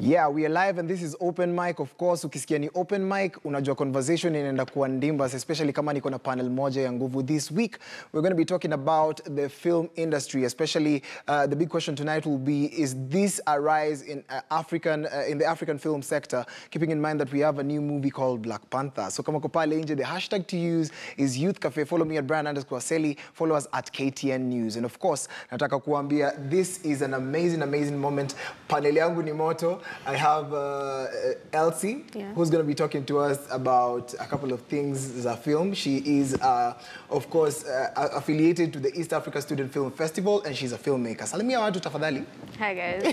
Yeah, we are live and this is open mic. Of course, ukisikia ni open mic, unajua conversation inaenda kuwa ndimbas, especially kama niko na panel moja ya nguvu. This week, we're going to be talking about the film industry, especially the big question tonight will be, is this a rise in in the African film sector, keeping in mind that we have a new movie called Black Panther. So kama kopale nje, the hashtag to use is Youth Cafe. Follow me at Brian_Seli. Follow us at KTN News. And of course, nataka kuambia, this is an amazing moment. Panel yangu ni moto. I have Elsie, who's going to be talking to us about a couple of things as a film. She is, of course, affiliated to the East Africa Student Film Festival, and she's a filmmaker. Salimia watu tafadhali. Hi, guys.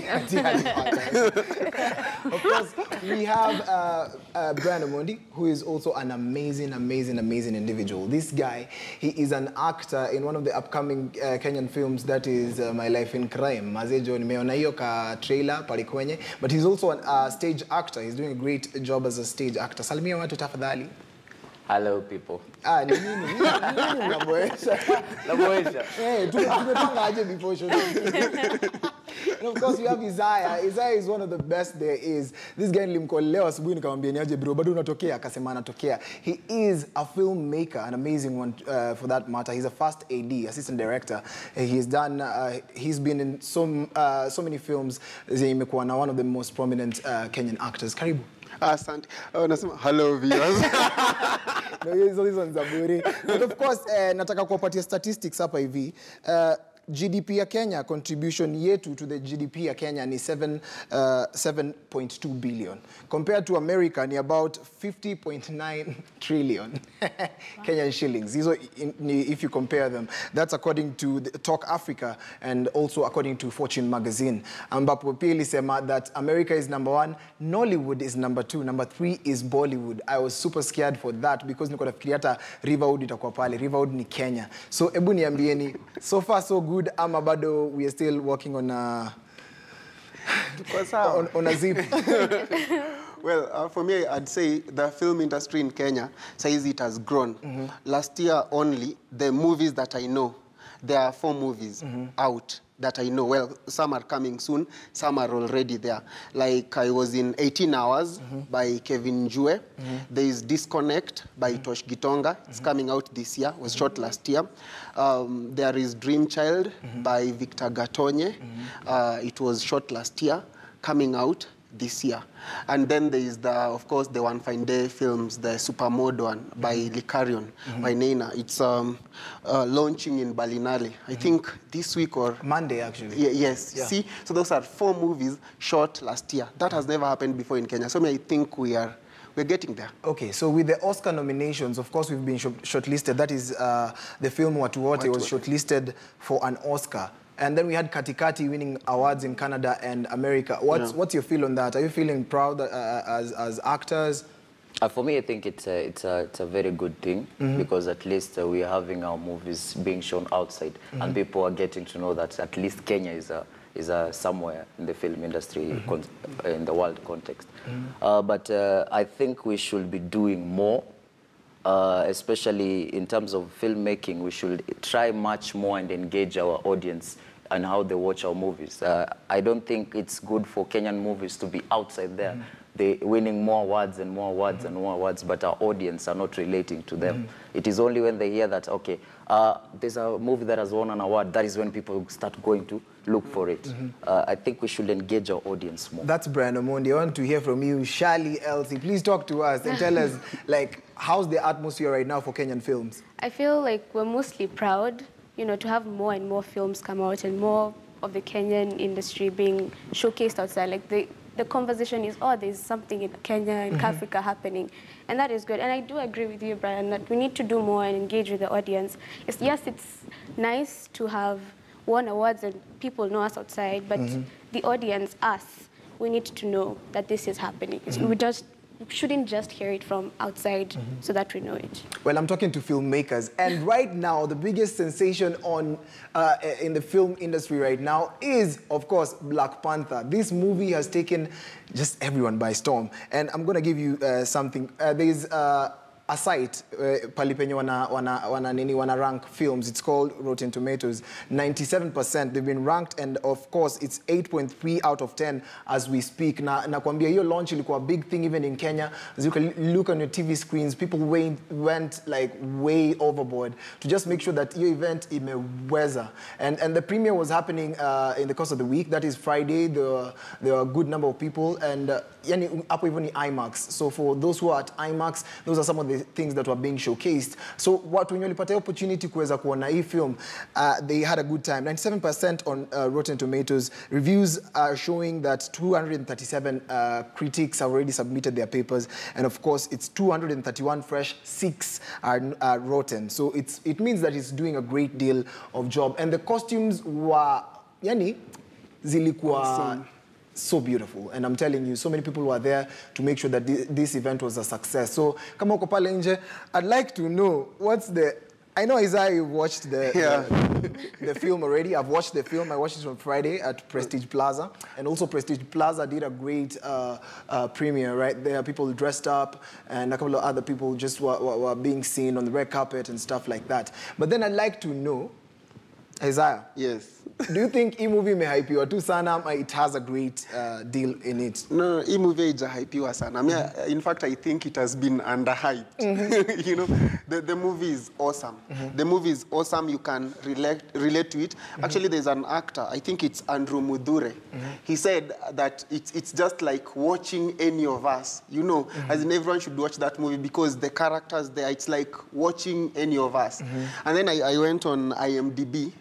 Of course, we have Brian Omondi, who is also an amazing individual. This guy, he is an actor in one of the upcoming Kenyan films, that is My Life in Crime. Mazejo nimeona hiyo ka trailer pale kwenye, but he's also a stage actor. He's doing a great job as a stage actor. Salimia watu tafadhali. Hello, people. Ni nini unaboesha? Naboesha. Tumepanga aje before show. And of course, we have Isaiah. Isaiah is one of the best there is. This guy nilimcall leo asubuhi nikamwambia niaje bro, bado unatokea? Akasema anatokea. He is a filmmaker, an amazing one for that matter. He's a first AD, assistant director. He's done, he's been in so many films. Imekuwa na one of the most prominent Kenyan actors. Karibu. Asante. Nasema hello viewers. No, hizo ni zaburi. But of course, nataka kuwapatia statistics hapa hivi. GDP ya Kenya, contribution yetu to the GDP ya Kenya ni 7.2 billion. Compared to America, ni about 50.9 trillion Kenyan shillings. These are if you compare them. That's according to Talk Africa and also according to Fortune magazine. Ambapo pia ilisema that America is #1, Nollywood is #2, #3 is Bollywood. I was super scared for that because niko nafikiria hata Riverwood itakuwa pale. Riverwood ni Kenya. So ebu niambieni, so far so good, ama bado we are still working on a zip. Well, for me, I'd say the film industry in Kenya says it has grown. Last year only, the movies that I know, there are 4 movies out that I know. Well, some are coming soon, some are already there. Like I was in 18 Hours by Kevin Njue. There is Disconnect by Tosh Gitonga. It's coming out this year, was shot last year. There is Dream Child by Victor Gatonye. It was shot last year, coming out this year. And then there is, of course, the One Fine Day films, the Supermode one by Likarion, by Nena. It's launching in Balinale, I think this week or... Monday, actually. Yes. Yeah. See, so those are 4 movies shot last year. That has never happened before in Kenya. So I think we're getting there. Okay, so with the Oscar nominations, of course, we've been shortlisted. That is, the film Watu Wote was shortlisted for an Oscar. And then we had Katikati winning awards in Canada and America. What's your feel on that? Are you feeling proud as actors? For me, I think it's a very good thing because at least we are having our movies being shown outside and people are getting to know that at least Kenya is somewhere in the film industry in the world context. But I think we should be doing more. Especially in terms of filmmaking, we should try much more and engage our audience and how they watch our movies. I don't think it's good for Kenyan movies to be outside there. They're winning more awards and more awards and more awards, but our audience are not relating to them. It is only when they hear that, okay, there's a movie that has won an award, that is when people start going to look for it. I think we should engage our audience more. That's Brian Omondi. I want to hear from you, Shali, Elsie. Please talk to us and tell us, like, how's the atmosphere right now for Kenyan films? I feel like we're mostly proud, you know, to have more and more films come out and more of the Kenyan industry being showcased outside. Like the conversation is, oh, there's something in Kenya and Africa happening. And that is good. And I do agree with you, Brian, that we need to do more and engage with the audience. Yes, it's nice to have won awards and people know us outside, but the audience, us, we need to know that this is happening. We shouldn't just hear it from outside so that we know it. Well, I'm talking to filmmakers, and right now, the biggest sensation in the film industry right now is, of course, Black Panther. This movie has taken just everyone by storm, and I'm going to give you something. There's a site pali penye wana rank films. It's called Rotten Tomatoes. 97% they've been ranked, and of course it's 8.3 out of 10 as we speak. Na kwambia hiyo launch ilikuwa a big thing even in Kenya. As you can look on your TV screens, people went like way overboard to just make sure that your event imeweza. And the premiere was happening in the course of the week. That is Friday. There were a good number of people, and yani hapo hivyo ni IMAX. So for those who are at IMAX, those are some of the things that were being showcased. So watu wenye walipata opportunity kuweza kuona hii film, they had a good time. 97% on Rotten Tomatoes. Reviews are showing that 237 critics have already submitted their papers, and of course it's 231 fresh, 6 are rotten. So it means that it's doing a great deal of job. And the costumes were yani zilikuwa awesome. So beautiful, and I'm telling you, so many people were there to make sure that this event was a success. So kama uko pale nje, I'd like to know I know Isaiah, you watched the film already. I've watched the film. I watched it on Friday at Prestige Plaza. And also Prestige Plaza did a great premiere, right? There are people dressed up, and a couple of other people just were being seen on the red carpet and stuff like that. But then I'd like to know, Isaiah. Yes. Do you think e-movie may hype you tu sana, or it has a great deal in it? No, e-movie is hype you sana. I mean, in fact, I think it has been underhyped. You know, the movie is awesome. The movie is awesome. You can relate to it. Actually, there's an actor. I think it's Andrew Mudure. He said that it's just like watching any of us. You know, as in everyone should watch that movie because the characters there, it's like watching any of us. And then I went on IMDb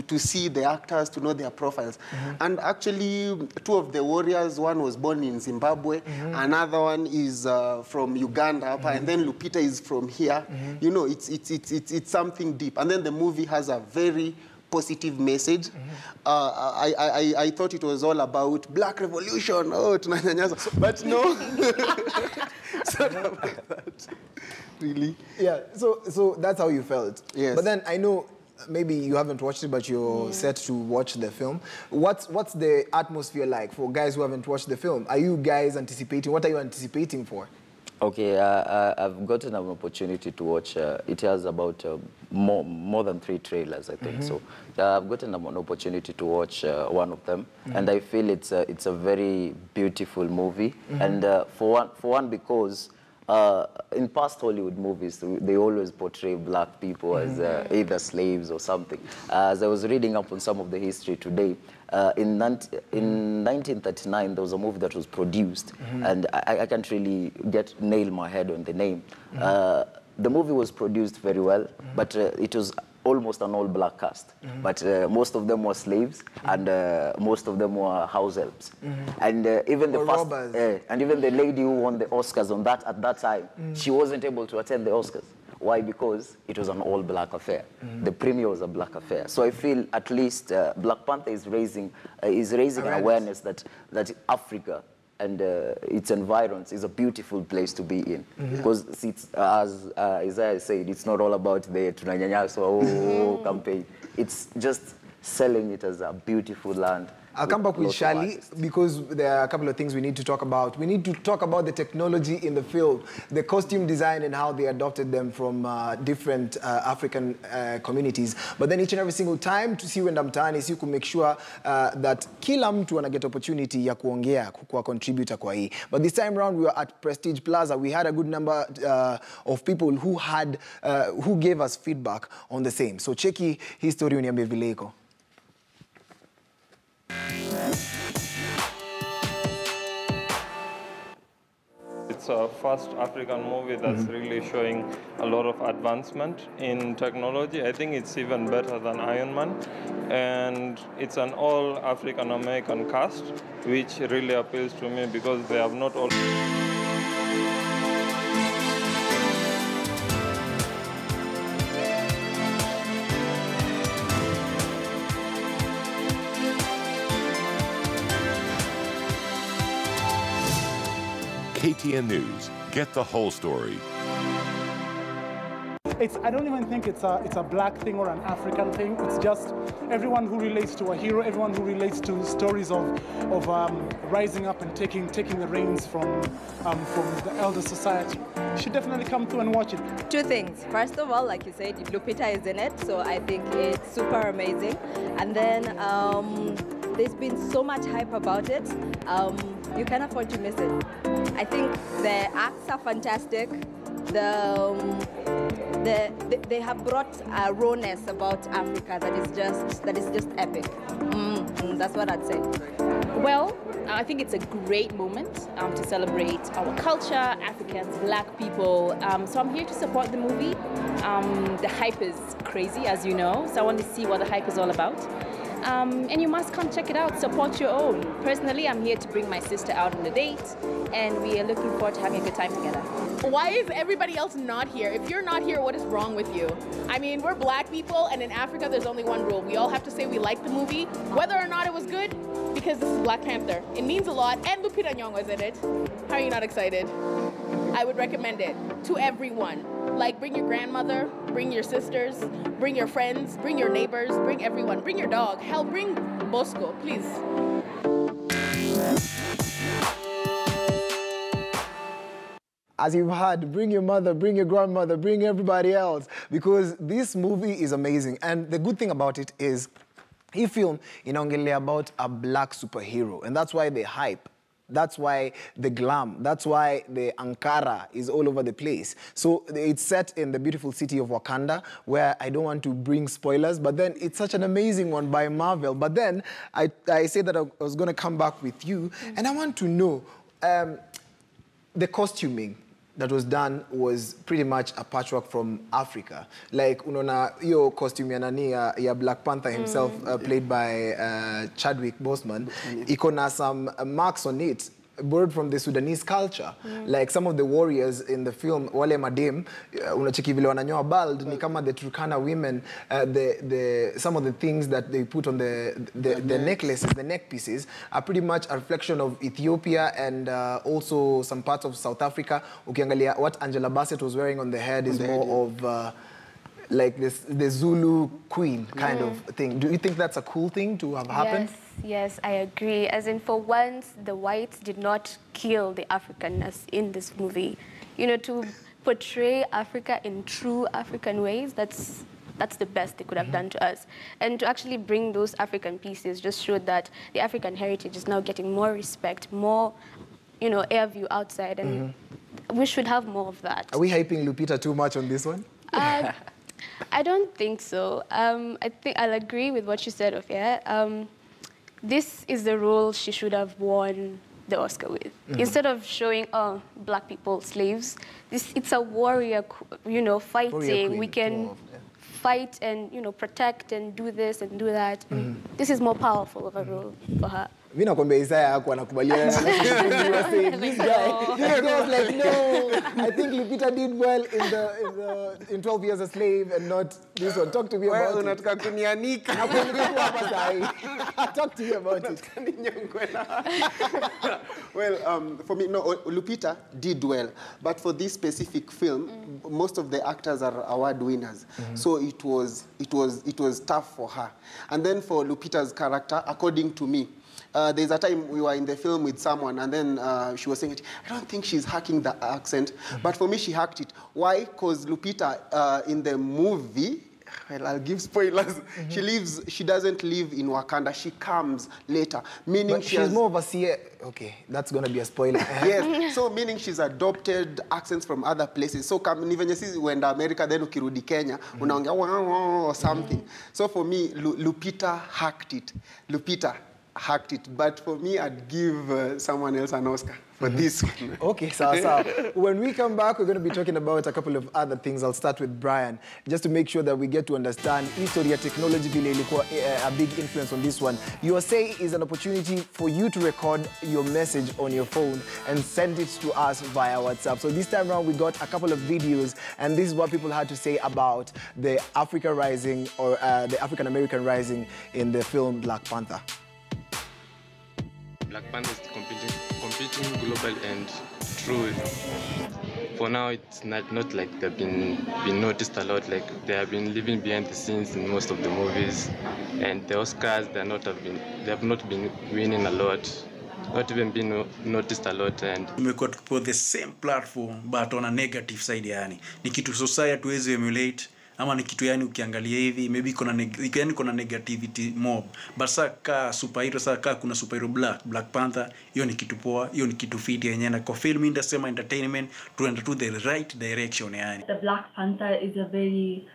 to see the actors, to know their profiles. And actually, 2 of the warriors, one was born in Zimbabwe, another one is from Uganda, and then Lupita is from here. You know, it's something deep. And then the movie has a very positive message. I thought it was all about Black Revolution. Oh, tunanyanyasa. But no. It's not about that. Really? Yeah, so that's how you felt. Yes. But then I know maybe you haven't watched it, but you're set to watch the film. What's the atmosphere like for guys who haven't watched the film? Are you guys anticipating? What are you anticipating for? Okay, I've gotten an opportunity to watch. It has about more than 3 trailers, I think. So I've gotten an opportunity to watch one of them, and I feel it's a very beautiful movie. And for one, because in past Hollywood movies, they always portray black people as either slaves or something. As I was reading up on some of the history today, in 1939, there was a movie that was produced, and I can't really nail my head on the name. The movie was produced very well, but it was almost an all-black cast, but most of them were slaves, and most of them were house helps, and even the and even the lady who won the Oscars at that time, she wasn't able to attend the Oscars. Why? Because it was an all-black affair. The premiere was a black affair. So I feel at least Black Panther is raising an awareness that Africa and its environs is a beautiful place to be in. Because it's, as Isaiah said, it's not all about the tunanyanyaswa campaign. It's just selling it as a beautiful land. I'll come back with Shali because there are a couple of things we need to talk about. We need to talk about the technology in the film, the costume design and how they adopted them from different African communities. But then each and every single time to see when mtaani si ku make sure that kila mtu ana get opportunity ya kuongea kwa contributor kwa hii. But this time around we were at Prestige Plaza. We had a good number of people who gave us feedback on the same. So cheki hii story uniambie vile iko. It's a first African movie that's really showing a lot of advancement in technology. I think it's even better than Iron Man. And it's an all African American cast, which really appeals to me because they have not all... KTN News. Get the whole story. I don't even think it's a black thing or an African thing. It's just everyone who relates to a hero, everyone who relates to stories of rising up and taking the reins from the elder society. You should definitely come through and watch it. Two things. First of all, like you said, Lupita is in it, so I think it's super amazing. And then there's been so much hype about it. You can't afford to miss it. I think the acts are fantastic. They have brought a rawness about Africa that is just epic. That's what I'd say. Well, I think it's a great moment to celebrate our culture, Africans, black people. So I'm here to support the movie. The hype is crazy, as you know, so I want to see what the hype is all about. And you must come check it out, support your own. Personally, I'm here to bring my sister out on a date, and we are looking forward to having a good time together. Why is everybody else not here? If you're not here, what is wrong with you? I mean, we're black people, and in Africa, there's only one rule. We all have to say we like the movie, whether or not it was good, because this is Black Panther. It means a lot, and Lupita Nyong'o is in it. How are you not excited? I would recommend it to everyone. Like, bring your grandmother, bring your sisters, bring your friends, bring your neighbors, bring everyone, bring your dog. Hell, bring Bosco, please. As you've heard, bring your mother, bring your grandmother, bring everybody else, because this movie is amazing. And the good thing about it is, hii film inaongelea about a black superhero, and that's why they hype. That's why the glam, that's why the Ankara is all over the place. So it's set in the beautiful city of Wakanda, where I don't want to bring spoilers, but then it's such an amazing one by Marvel. But then I said that I was going to come back with you, and I want to know, the costuming that was done was pretty much a patchwork from Africa. Like, unaona, yo costume ya nani ya Black Panther himself, played by Chadwick Boseman, iko na some marks on it, borrowed from the Sudanese culture. Like some of the warriors in the film, wale madem, unacheki vile wananyoa bald, ni kama the Turkana women, some of the things that they put on the necklaces, the neck pieces, are pretty much a reflection of Ethiopia and also some parts of South Africa. Ukiangalia what Angela Bassett was wearing on the head is more of like the Zulu queen kind of thing. Do you think that's a cool thing to have happened? Yes, I agree. As in, for once, the whites did not kill the Africanness in this movie. You know, to portray Africa in true African ways, that's the best they could have done to us. And to actually bring those African pieces just showed that the African heritage is now getting more respect, more, you know, air view outside, and we should have more of that. Are we hyping Lupita too much on this one? I don't think so. I think I'll agree with what you said, Ofia. This is the role she should have won the Oscar with. Instead of showing, black people, slaves, it's a warrior, you know, fighting. We can fight and, you know, protect and do this and do that. And this is more powerful of a role for her. Mimi nakwambia Isaya hakuwa anakubaliana na this guy was like, no, I think Lupita did well in 12 Years a Slave and not this one. Talk to me about it. Unataka kunianika. Talk to me about it. Well, for me, no, Lupita did well, but for this specific film, most of the actors are award winners, so it was tough for her. And then for Lupita's character, according to me, there's a time we were in the film with someone, and then she was saying, I don't think she's hacking the accent, but for me, she hacked it. Why? Because Lupita, in the movie, well, I'll give spoilers. She doesn't live in Wakanda. She comes later, meaning but she's more of a okay, that's going to be a spoiler. Yes, so meaning she's adopted accents from other places. So even you see when America, then ukirudi Kenya, unaongea or something. So for me, Lupita hacked it. Lupita hacked it, but for me, I'd give someone else an Oscar for this one. Okay, so when we come back, we're going to be talking about a couple of other things. I'll start with Brian, just to make sure that we get to understand history of technology vile ilikuwa a big influence on this one. Your Say is an opportunity for you to record your message on your phone and send it to us via WhatsApp. So this time around, we got a couple of videos, and this is what people had to say about the Africa Rising, or the African American Rising in the film Black Panther. Black Panther is competing global and true. For now, it's not like they've been noticed a lot. Like they have been living behind the scenes in most of the movies, and the Oscars they have not been winning a lot, not even been noticed a lot. And tumekuwa tukipewa the same platform but on a negative side, yani ni kitu society tuwezi emulate, ama ni kitu yani ukiangalia hivi maybe kuna negativity mob, but saka superhero saka kuna superhero Black Panther, hiyo ni kitu poa, hiyo ni kitu fit yenyewe na kwa film industry ama entertainment tuenda to the right direction yani. The Black Panther is a very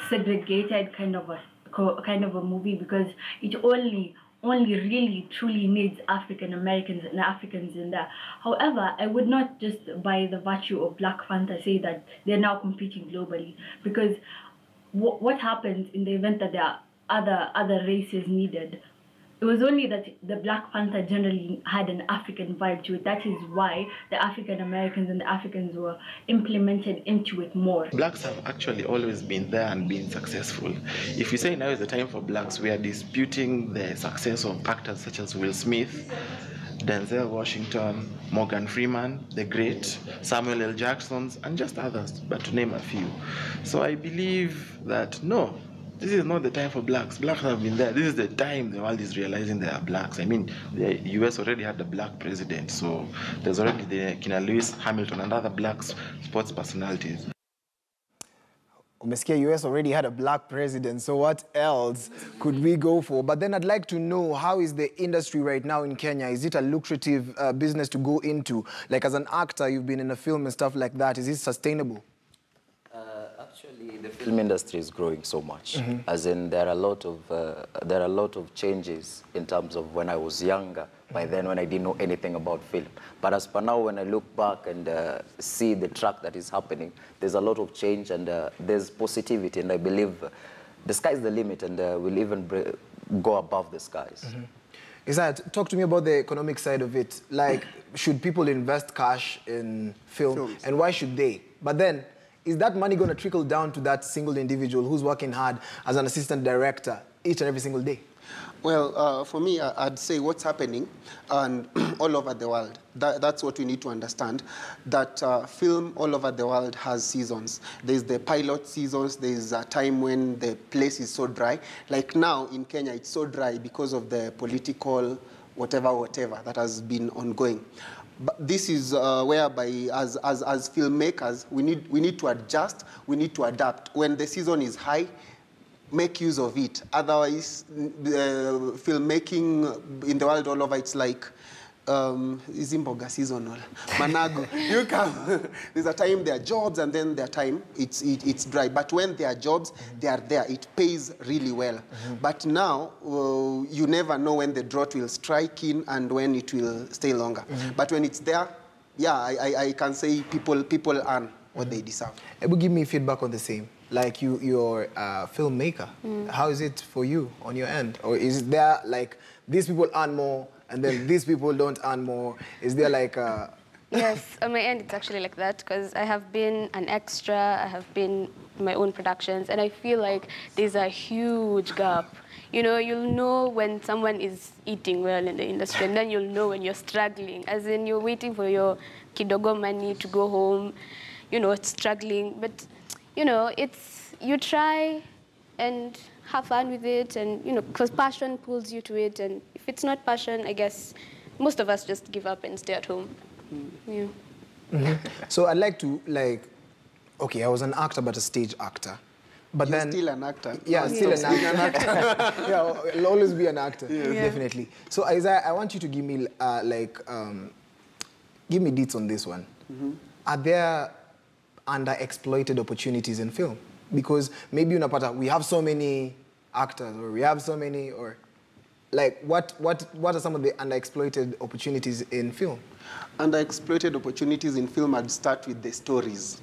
segregated kind of a movie because it only really truly needs African Americans and Africans in there. However, I would not just by the virtue of Black Panther say that they're now competing globally, because what happens in the event that there are other races needed? It was only that the Black Panther generally had an African vibe to it. That is why the African Americans and the Africans were implemented into it more. Blacks have actually always been there and been successful. If you say now is the time for blacks, we are disputing the success of actors such as Will Smith, Denzel Washington, Morgan Freeman, the great, Samuel L. Jackson's, and just others, but to name a few. So I believe that no, this is not the time for blacks. Blacks have been there. This is the time the world is realizing they are blacks. I mean, the US already had a black president, so there's already the Kina Lewis Hamilton and other black sports personalities. Umesikia US already had a black president, so what else could we go for? But then I'd like to know, how is the industry right now in Kenya? Is it a lucrative business to go into? Like as an actor, you've been in a film and stuff like that. Is it sustainable? Actually, the film industry is growing so much. As in, there are a lot of changes in terms of when I was younger. By then, when I didn't know anything about film. But as per now, when I look back and see the track that is happening, there's a lot of change and there's positivity. And I believe the sky's the limit, and we'll even go above the skies. Isaiah, talk to me about the economic side of it. Like, should people invest cash in film? And why should they? But then, is that money going to trickle down to that single individual who's working hard as an assistant director each and every single day? Well, for me, I'd say what's happening and all over the world. That's what we need to understand, that film all over the world has seasons. There's the pilot seasons. There's a time when the place is so dry. Like now in Kenya, it's so dry because of the political whatever that has been ongoing. But this is whereby, as filmmakers, we need to adjust, we need to adapt. When the season is high, make use of it. Otherwise, filmmaking in the world all over, it's like Zimboga seasonal. Manago, you come. There's a time there are jobs, and then there are time it's dry. But when there are jobs, they are there. It pays really well. But now you never know when the drought will strike in and when it will stay longer. But when it's there, yeah, I can say people earn what they deserve. Ebu, give me feedback on the same. Like you're a filmmaker. How is it for you on your end? Or is there like these people earn more and then these people don't earn more? Is there like a... Yes, on my end it's actually like that, because I have been an extra, I have been in my own productions, and I feel like there's a huge gap. You know, you'll know when someone is eating well in the industry, and then you'll know when you're struggling, as in you're waiting for your kidogo money to go home, you know, it's struggling. But, you know, you try and have fun with it, and, you know, because passion pulls you to it, and if it's not passion, I guess most of us just give up and stay at home. Yeah. So I'd like to, like, okay, I was an actor, but a stage actor. But You're then, still an actor. Yeah, still an actor. Yeah, I'll always be an actor, definitely. So Isaiah, I want you to give me, give me deets on this one. Are there underexploited opportunities in film? Because maybe unapata, we have so many actors, or we have so many, or like what are some of the underexploited opportunities in film? Underexploited opportunities in film, I'd start with the stories.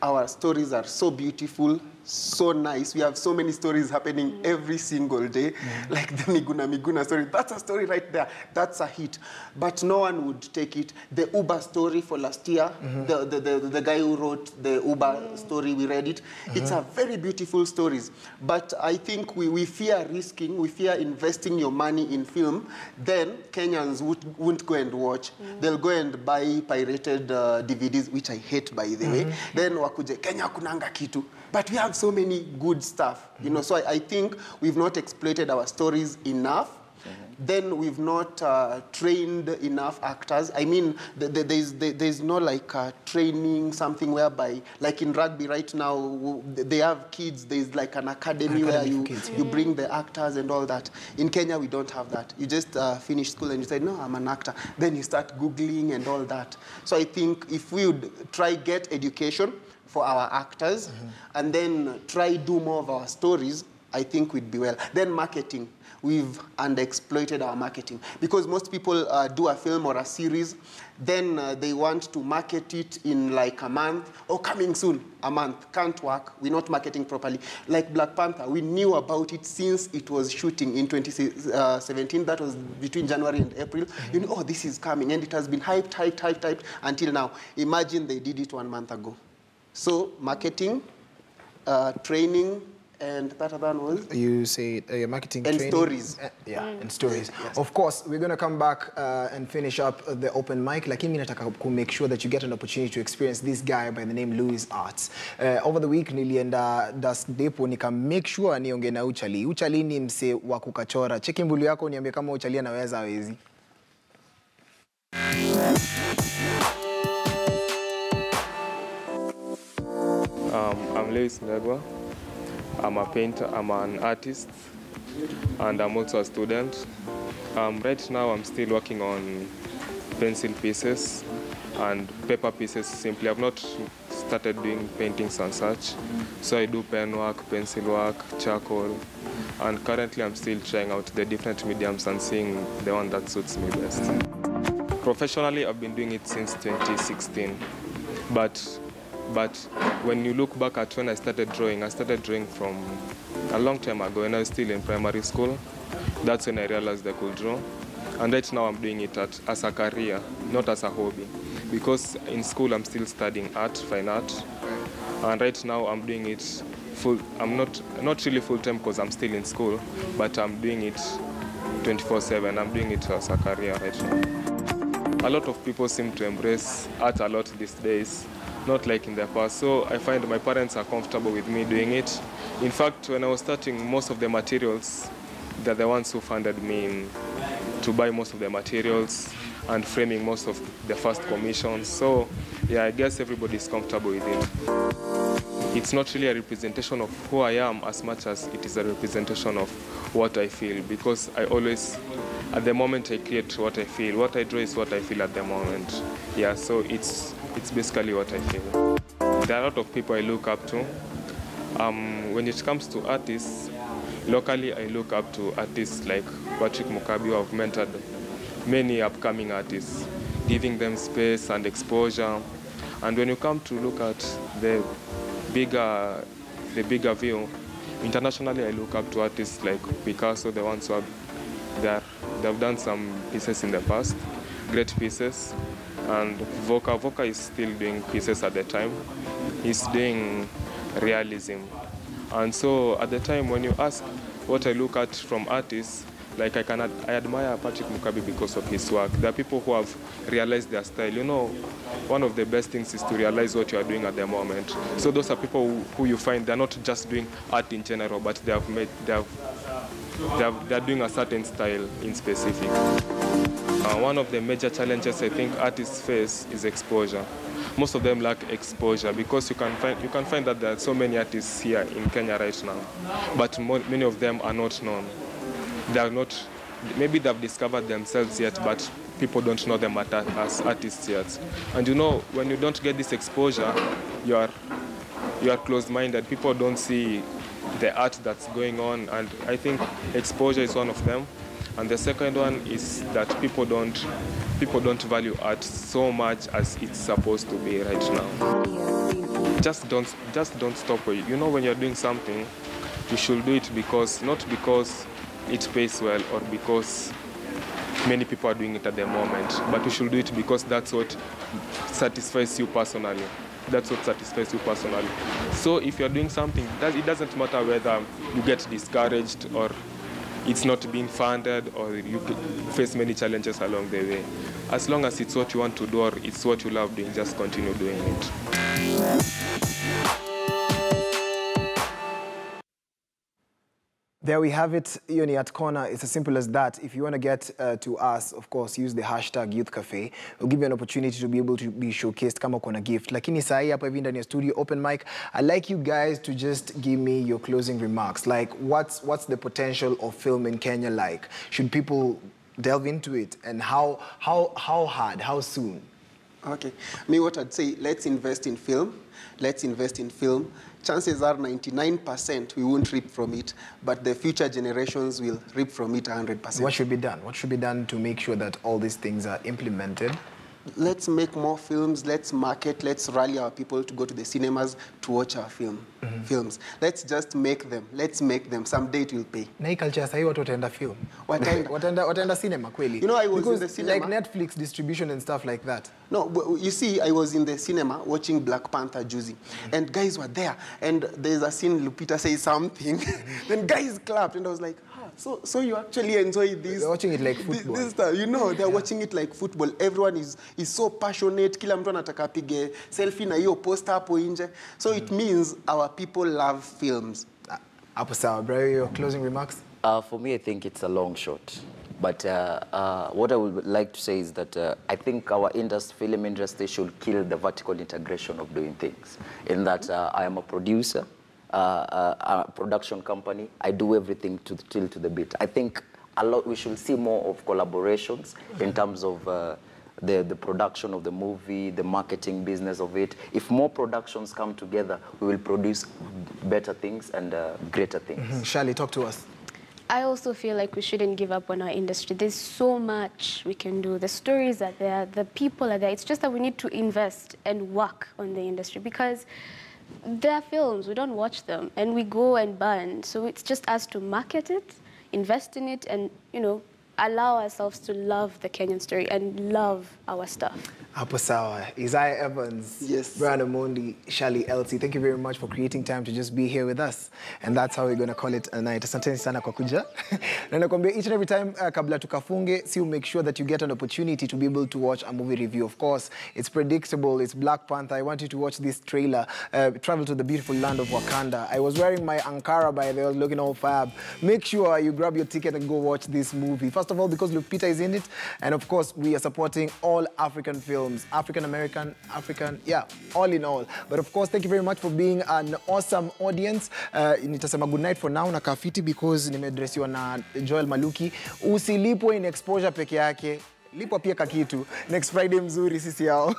Our stories are so beautiful, so nice. We have so many stories happening every single day, like the Miguna story. That's a story right there. That's a hit. But no one would take it. The Uber story for last year, the guy who wrote the Uber story, we read it. It's a very beautiful stories. But I think we fear risking, we fear investing your money in film. Then Kenyans won't go and watch. They'll go and buy pirated DVDs, which I hate, by the way. Then wakuje, Kenya kunanga kitu. But we have so many good stuff, you know. So I think we've not exploited our stories enough. Then we've not trained enough actors. I mean, there's no like training, something whereby, like in rugby right now, they have kids. There's like an academy where you bring the actors and all that. In Kenya, we don't have that. You just finish school and you say, no, I'm an actor. Then you start Googling and all that. So I think if we would try get education for our actors and then try do more of our stories, I think we'd be well. Then marketing. We've underexploited our marketing because most people do a film or a series, then they want to market it in like a month or coming soon, a month. Can't work. We're not marketing properly. Like Black Panther, we knew about it since it was shooting in 2017. That was between January and April. You know, oh, this is coming, and it has been hyped until now. Imagine they did it 1 month ago. So marketing, training, and that other one was? You say marketing, and training. Stories. And stories. Yes. Of course, we're going to come back and finish up the open mic. Lakini mimi nataka ku make sure that you get an opportunity to experience this guy by the name Louis Arts. Over the week, nilienda Das Depot, nika make sure nionge na Uchali. Uchali ni mse wa kukachora. Cheki mbulu yako niambie kama Uchali anaweza hawezi. I'm Louis Ndegwa. I'm a painter, I'm an artist, and I'm also a student. Right now I'm still working on pencil pieces and paper pieces simply. I've not started doing paintings and such. So I do pen work, pencil work, charcoal, and currently I'm still trying out the different mediums and seeing the one that suits me best. Professionally, I've been doing it since 2016, but when you look back at when I started drawing from a long time ago when I was still in primary school. That's when I realized I could draw. And right now I'm doing it as a career, not as a hobby. Because in school I'm still studying art, fine art. And right now I'm doing it full. I'm not really full-time because I'm still in school, but I'm doing it 24/7. I'm doing it as a career right now. A lot of people seem to embrace art a lot these days, not like in the past. So I find my parents are comfortable with me doing it. In fact, when I was starting, most of the materials, they're the ones who funded me to buy most of the materials and framing most of the first commissions. So yeah, I guess everybody's comfortable with it. It's not really a representation of who I am as much as it is a representation of what I feel, because I always, at the moment I create what I feel. What I draw is what I feel at the moment. Yeah, so it's basically what I feel. There are a lot of people I look up to. When it comes to artists, locally I look up to artists like Patrick Mukabi, who have mentored many upcoming artists, giving them space and exposure. And when you come to look at the bigger view, internationally I look up to artists like Picasso, the ones who they've done some pieces in the past, great pieces. And Voka is still doing pieces at the time. He's doing realism. And so at the time when you ask what I look at from artists, like I admire Patrick Mukabi because of his work. There are people who have realized their style. You know, one of the best things is to realize what you are doing at the moment. So those are people who you find they're not just doing art in general, but they're doing a certain style in specific. One of the major challenges I think artists face is exposure. Most of them lack exposure because you can find that there are so many artists here in Kenya right now, but many of them are not known. They are not, maybe they've discovered themselves yet, but people don't know them as artists yet. And you know, when you don't get this exposure, you are closed-minded. People don't see the art that's going on, and I think exposure is one of them. And the second one is that people don't people don't value art so much as it's supposed to be right now. Just don't stop. You know, when you're doing something, you should do it because, not because it pays well or because many people are doing it at the moment, but you should do it because that's what satisfies you personally. That's what satisfies you personally. So if you're doing something, it doesn't matter whether you get discouraged or it's not being funded or you face many challenges along the way. As long as it's what you want to do or it's what you love doing, just continue doing it. There we have it, Yoni at Corner. It's as simple as that. If you want to get to us, of course, use the hashtag Youth Cafe. We'll give you an opportunity to be able to be showcased kama kuna gift. Lakini sahi hapa hivi ndani ya studio, open mic, I'd like you guys to just give me your closing remarks. Like, what's the potential of film in Kenya like? Should people delve into it? And how hard, how soon? Okay. Me, what I'd say, let's invest in film. Let's invest in film. Chances are 99% we won't reap from it, but the future generations will reap from it 100%. What should be done? What should be done to make sure that all these things are implemented? Let's make more films, let's market, let's rally our people to go to the cinemas to watch our films. Let's just make them. Let's make them. Someday it will pay. Na hii culture sahi watu wataenda film. Wataenda cinema kweli. You know, I was in the cinema. Like Netflix distribution and stuff like that. No, but you see, I was in the cinema watching Black Panther Juicy, and guys were there, and there's a scene Lupita says something, then guys clapped, and I was like, so you actually enjoy this? They're watching it like football. This stuff, you know, they're watching it like football. Everyone is so passionate. Kila mtu anataka apige selfie na hiyo poster hapo nje. So it means our people love films. Hapo sawa, bro. Your closing remarks? For me, I think it's a long shot. But what I would like to say is that I think our film industry should kill the vertical integration of doing things. In that I am a producer, a production company. I do everything till to the bit. I think we should see more of collaborations in terms of the production of the movie, the marketing business of it. If more productions come together, we will produce better things and greater things. Shirley, talk to us. I also feel like we shouldn't give up on our industry. There's so much we can do. The stories are there, the people are there. It's just that we need to invest and work on the industry because there are films, we don't watch them, and we go and burn. So it's just us to market it, invest in it, and, you know, allow ourselves to love the Kenyan story and love our stuff. Hapo sawa. Isaiah Evans, yes. Brian Omondi, Shirley Elsie, thank you very much for creating time to just be here with us. And that's how we're going to call it a night. Asanteni sana kwa kuja. Na nakwambia each and every time kabla tukafunge, see you make sure that you get an opportunity to be able to watch a movie review. Of course, it's predictable. It's Black Panther. I want you to watch this trailer. Travel to the beautiful land of Wakanda. I was wearing my Ankara by there, looking all fab. Make sure you grab your ticket and go watch this movie. First of all, because Lupita is in it. And of course, we are supporting all African films. African-American, African, yeah, all in all. But of course, thank you very much for being an awesome audience. Nitasema good night for now na kafiti because nimedressiwa na Joel Maluki. Usilipwe in exposure peke yake. Lipwa pia kakitu. Next Friday mzuri sisi yao.